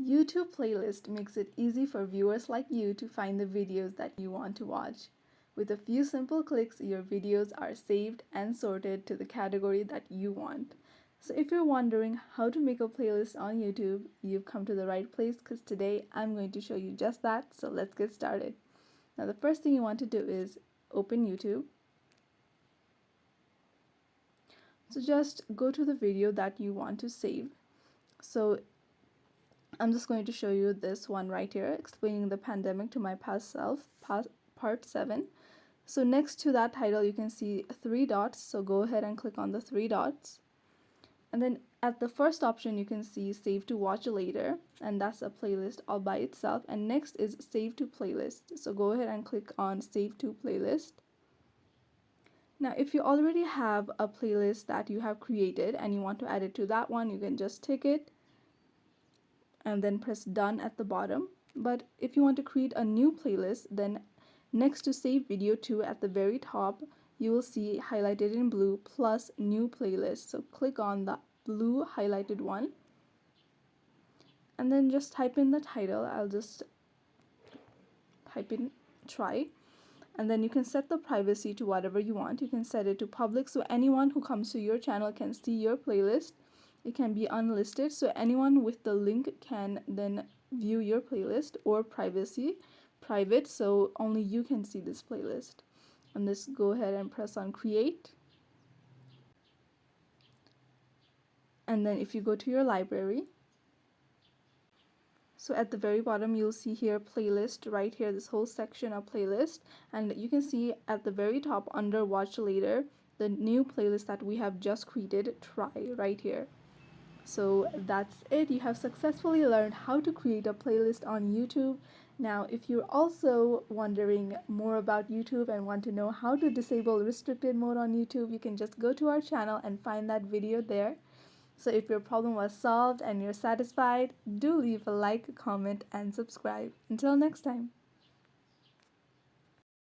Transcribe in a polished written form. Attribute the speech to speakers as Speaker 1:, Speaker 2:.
Speaker 1: YouTube playlist makes it easy for viewers like you to find the videos that you want to watch. With a few simple clicks, your videos are saved and sorted to the category that you want. So if you're wondering how to make a playlist on YouTube, you've come to the right place because today I'm going to show you just that. So let's get started. Now the first thing you want to do is open YouTube. So just go to the video that you want to save. So I'm just going to show you this one right here, explaining the pandemic to my past self, part 7. So next to that title, you can see 3 dots. So go ahead and click on the 3 dots. And then at the first option, you can see save to watch later, and that's a playlist all by itself. And next is save to playlist. So go ahead and click on save to playlist. Now, if you already have a playlist that you have created and you want to add it to that one, you can just tick it and then press done at the bottom. But if you want to create a new playlist, then next to save video to at the very top, you will see highlighted in blue plus new playlist. So click on the blue highlighted one and then just type in the title. I'll just type in try, and then you can set the privacy to whatever you want. You can set it to public so anyone who comes to your channel can see your playlist. It can be unlisted so anyone with the link can then view your playlist, or privacy, private, so only you can see this playlist. And just go ahead and press on create. And then if you go to your library, so at the very bottom you'll see here playlist right here, this whole section of playlist, and you can see at the very top under watch later the new playlist that we have just created, try, right here. So that's it. You have successfully learned how to create a playlist on YouTube. Now, if you're also wondering more about YouTube and want to know how to disable restricted mode on YouTube, you can just go to our channel and find that video there. So if your problem was solved and you're satisfied, do leave a like, comment, and subscribe. Until next time.